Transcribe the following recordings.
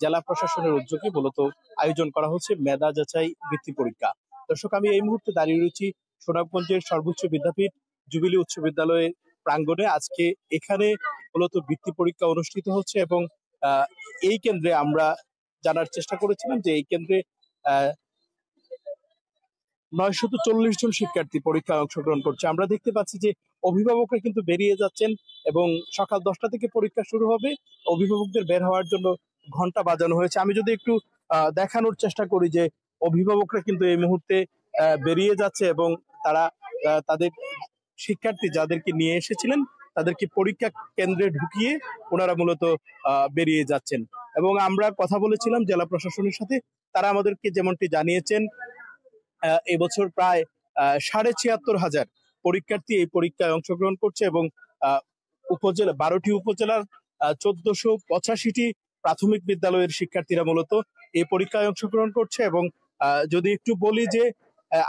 জেলা প্রশাসনের উদ্যোগে মূলত আয়োজন করা হচ্ছে মেধা যাচাই বৃত্তি পরীক্ষা। দর্শক, আমি এই মুহূর্তে দাঁড়িয়ে রয়েছি সুনামগঞ্জের সর্বোচ্চ বিদ্যাপীঠ জুবিলি উচ্চ বিদ্যালয়ের প্রাঙ্গণে। আজকে এখানে মূলত বৃত্তি পরীক্ষা অনুষ্ঠিত হচ্ছে এবং এই কেন্দ্রে আমরা জানার চেষ্টা করেছিলাম যে এই কেন্দ্রে 940 জন শিক্ষার্থী পরীক্ষায় অংশগ্রহণ করছে। আমরা দেখতে পাচ্ছি যে অভিভাবকরা কিন্তু বেরিয়ে যাচ্ছেন এবং সকাল 10টা থেকে পরীক্ষা শুরু হবে। অভিভাবকদের বের হওয়ার জন্য ঘন্টা বাজানো হয়েছে। আমি যদি একটু দেখানোর চেষ্টা করি যে অভিভাবকরা কিন্তু এই মুহূর্তে বেরিয়ে যাচ্ছে এবং তারা তাদের শিক্ষার্থী যাদেরকে নিয়ে এসেছিলেন তাদেরকে পরীক্ষা কেন্দ্রে ঢুকিয়ে ওনারা মূলত বেরিয়ে যাচ্ছেন। এবং আমরা কথা বলেছিলাম জেলা প্রশাসনের সাথে, তারা আমাদেরকে যেমনটি জানিয়েছেন এবছর প্রায় ৭৬,৫০০ পরীক্ষার্থী এই পরীক্ষায় অংশগ্রহণ করছে এবং উপজেলা 12টি উপজেলার ১৪৮৫টি প্রাথমিক বিদ্যালয়ের শিক্ষার্থীরা মূলত এই পরীক্ষায় অংশগ্রহণ করছে। এবং যদি একটু বলি যে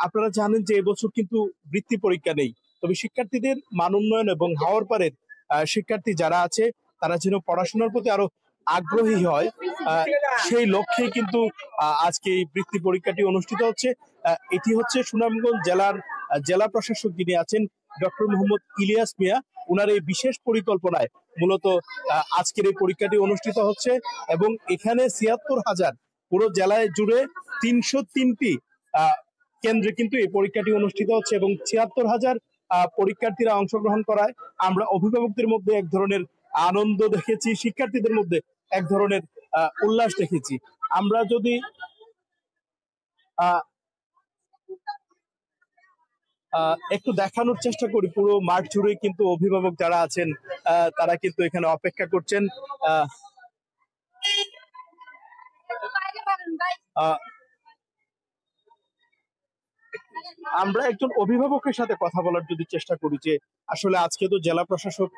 আপনারা জানেন যে এবছর কিন্তু বৃত্তি পরীক্ষা নেই, তবে শিক্ষার্থীদের মান উন্নয়ন এবং হাওর পাড়ের শিক্ষার্থী যারা আছে তারা যেন পড়াশোনার প্রতি আরো আগ্রহী হয় সেই লক্ষ্যে কিন্তু আজকে এই বৃত্তি পরীক্ষাটি অনুষ্ঠিত হচ্ছে। এটি হচ্ছে সুনামগঞ্জ জেলার জেলা প্রশাসক যিনি আছেন ডক্টর মোহাম্মদ ইলিয়াস মিয়া, উনার এই বিশেষ পরিকল্পনায় মূলত আজকের এই পরীক্ষাটি অনুষ্ঠিত হচ্ছে এবং এখানে ৭৬,০০০ পুরো জেলায় জুড়ে ৩০৩টি কেন্দ্রে কিন্তু এই পরীক্ষাটি অনুষ্ঠিত হচ্ছে এবং ৭৬,০০০ পরীক্ষার্থীরা অংশগ্রহণ করায় আমরা অভিভাবকদের মধ্যে এক ধরনের আনন্দ দেখেছি, শিক্ষার্থীদের মধ্যে এক ধরনের উল্লাস দেখেছি। আমরা যদি একটু দেখানোর চেষ্টা করি, পুরো মাঠ জুড়ে কিন্তু অভিভাবক যারা আছেন তারা কিন্তু এখানে অপেক্ষা করছেন। আমরা একজন অভিভাবকের সাথে কথা বলার যদি চেষ্টা করি যে আসলে আজকে তো জেলা প্রশাসক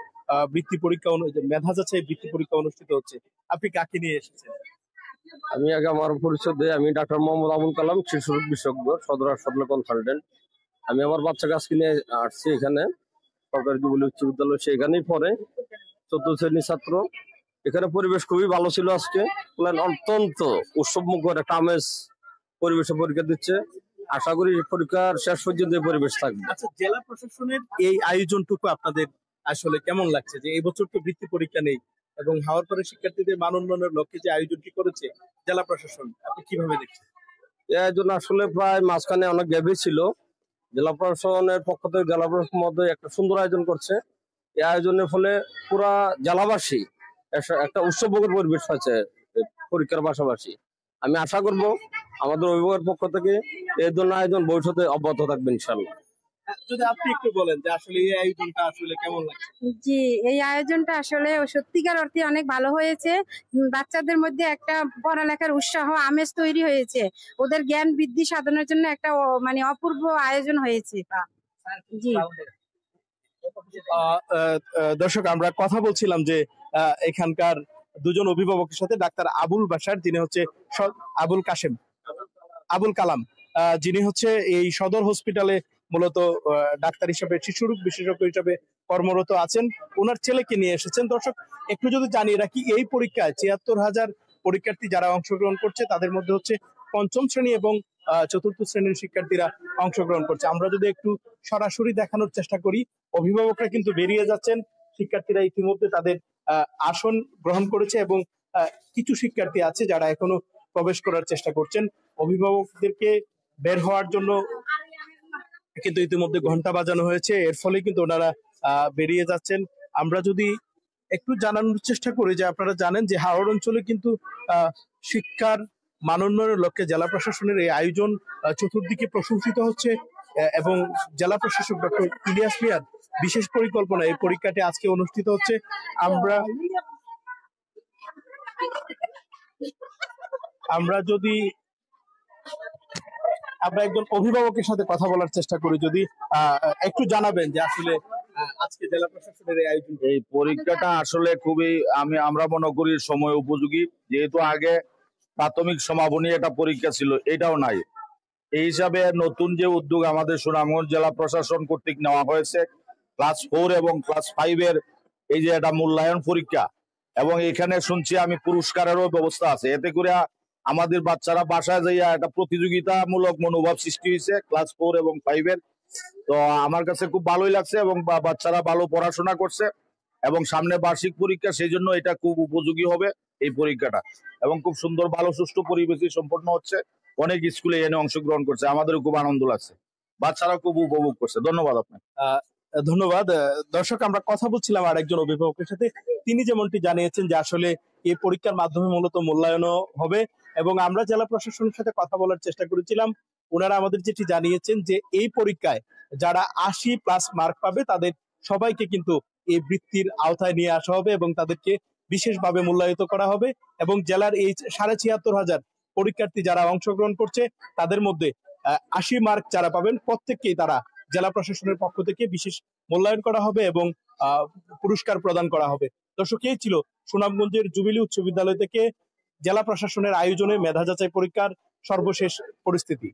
বৃত্তি পরীক্ষা মেধা যাচাই বৃত্তি পরীক্ষা অনুষ্ঠিত হচ্ছে, আপনি কাকে নিয়ে এসেছেন? আমি আগে আমার পরিচয় দিই, আমি ডাক্তার মোহাম্মদ আবুল কালাম, শিশু রোগ বিশেষজ্ঞ, সদর হাসপাতাল কনসালটেন্ট। আমি আমার বাচ্চাকে আজকে নিয়ে আসছি এখানে সরকারি জুবিলি উচ্চ বিদ্যালয়, সেখানেই পড়ে 14 শ্রেণীর ছাত্র। এখানে পরিবেশ খুবই ভালো ছিল, আজকে অত্যন্ত উৎসবমুখর একটা আমেজ পরিবেশে পরীক্ষা দিচ্ছে। আশা করি পরীক্ষার শেষ পর্যন্ত পরিবেশ থাকবে। আচ্ছা, জেলা প্রশাসনের এই আয়োজনটুকু আপনাদের আসলে কেমন লাগছে যে এই বছর তো বৃত্তি পরীক্ষা নেই এবং হাওর পরে শিক্ষার্থীদের মান উন্নয়নের লক্ষ্যে যে আয়োজনটি করেছে জেলা প্রশাসন, আপনি কিভাবে দেখছেন? এই আয়োজন আসলে প্রায় মাঝখানে অনেক গ্যাপই ছিল। জেলা প্রশাসনের পক্ষ থেকে জেলা প্রশাসনের মধ্যে একটা সুন্দর আয়োজন করছে। এই আয়োজনের ফলে পুরা জেলাবাসী একটা উৎসবমুখর পরিবেশ হয়েছে পরীক্ষার পাশাপাশি। আমি আশা করব আমাদের অভিভাবকের পক্ষ থেকে এই ধরনের আয়োজন ভবিষ্যতে অব্যাহত থাকবে ইনশাআল্লাহ। যদি আপনি একটু বলেন যে আসলে এই আয়োজনটা আসলে কেমন লাগছে? জি, এই আয়োজনটা আসলে সত্যিকার অর্থে অনেক ভালো হয়েছে। বাচ্চাদের মধ্যে একটা পড়ালেখার উৎসাহ আমেজ তৈরি হয়েছে, ওদের জ্ঞান বৃদ্ধি সাধনের জন্য একটা মানে অপূর্ব আয়োজন হয়েছে। জি দর্শক, আমরা কথা বলছিলাম যে এখানকার দুজন অভিভাবকের সাথে, ডাক্তার আবুল বাশার যিনি হচ্ছে আবুল কালাম যিনি হচ্ছে এই সদর হসপিটালে মূলত ডাক্তার হিসেবে শিশু রোগ বিশেষজ্ঞ হিসেবে কর্মরত আছেন, ওনার ছেলেকে নিয়ে এসেছেন। দর্শক, একটু যদি জানিয়ে রাখি এই পরীক্ষায় ৭৬,০০০ পরীক্ষার্থী যারা অংশগ্রহণ করছে তাদের মধ্যে হচ্ছে ৫ম শ্রেণী এবং ৪র্থ শ্রেণীর শিক্ষার্থীরা অংশগ্রহণ করছে। আমরা যদি একটু সরাসরি দেখানোর চেষ্টা করি, অভিভাবকরা কিন্তু বেরিয়ে যাচ্ছেন, শিক্ষার্থীরা ইতিমধ্যে তাদের আসন গ্রহণ করেছে এবং কিছু শিক্ষার্থী আছে যারা এখনো প্রবেশ করার চেষ্টা করছেন। অভিভাবকদেরকে বের হওয়ার জন্য কিন্তু ইতিমধ্যে ঘন্টা বাজানো হয়েছে, এর ফলে কিন্তু ওনারা বেরিয়ে যাচ্ছেন। আমরা যদি একটু জানানোর চেষ্টা করি যে আপনারা জানেন যে হাওড় অঞ্চলে কিন্তু শিক্ষার মান উন্নয়নের লক্ষ্যে জেলা প্রশাসনের এই আয়োজন চতুর্দিকে প্রশংসিত হচ্ছে এবং জেলা প্রশাসক ডক্টর ইলিয়াস মিয়ার বিশেষ পরিকল্পনা এই পরীক্ষাটি আজকে অনুষ্ঠিত হচ্ছে। আমরা যদি একজন অভিভাবকের সাথে কথা বলার চেষ্টা করি, যদি একটু জানাবেন যে আসলে আজকে জেলা প্রশাসনের এই আয়োজন। এই পরীক্ষাটা আসলে খুবই আমরা মনে করি সময় উপযোগী, যেহেতু আগে প্রাথমিক সমাপনী একটা পরীক্ষা ছিল, এটাও নাই। এই হিসাবে নতুন যে উদ্যোগ আমাদের সুনামগঞ্জ জেলা প্রশাসন কর্তৃক নেওয়া হয়েছে, ক্লাস 4 এবং ক্লাস 5 এর এই যে একটা মূল্যায়ন পরীক্ষা, এবং এখানে শুনছি আমি পুরস্কারেরও ব্যবস্থা আছে, এতে করে আমাদের বাচ্চারা বাসায় যাইয়া একটা প্রতিযোগিতামূলক মনোভাব সৃষ্টি হয়েছে ক্লাস 4 এবং 5 এর। তো আমার কাছে খুব ভালোই লাগছে এবং বাচ্চারা ভালো পড়াশোনা করছে এবং সামনে বার্ষিক পরীক্ষা, সেই জন্য এটা খুব উপযোগী হবে এই পরীক্ষাটা। এবং খুব সুন্দর ভালো সুষ্ঠু পরিবেশে সম্পন্ন হচ্ছে, অনেক স্কুলে এনে অংশগ্রহণ করছে, আমাদেরও খুব আনন্দ লাগছে, বাচ্চারা খুব উপভোগ করছে। ধন্যবাদ আপনাকে। ধন্যবাদ। দর্শক, আমরা কথা বলছিলাম আর একজন অভিভাবকের সাথে, তিনি যেমনটি জানিয়েছেন যে আসলে এই পরীক্ষার মাধ্যমে মূলত মূল্যায়নও হবে এবং আমরা জেলা প্রশাসনের সাথে কথা বলার চেষ্টা করেছিলাম। ওনারা আমাদের যেটি জানিয়েছেন যে এই পরীক্ষায় যারা 80+ মার্ক পাবে তাদের সবাইকে কিন্তু এই বৃত্তির আওতায় নিয়ে আসা হবে এবং তাদেরকে বিশেষভাবে মূল্যায়িত করা হবে এবং জেলার এই 76,500 পরীক্ষার্থী যারা অংশগ্রহণ করছে তাদের মধ্যে 80 মার্ক যারা পাবেন প্রত্যেককেই তারা জেলা প্রশাসনের পক্ষ থেকে বিশেষ মূল্যায়ন করা হবে এবং পুরস্কার প্রদান করা হবে। দর্শক, এই ছিল সুনামগঞ্জের জুবিলি উচ্চ বিদ্যালয় থেকে জেলা প্রশাসনের আয়োজনে মেধা যাচাই পরীক্ষার সর্বশেষ পরিস্থিতি।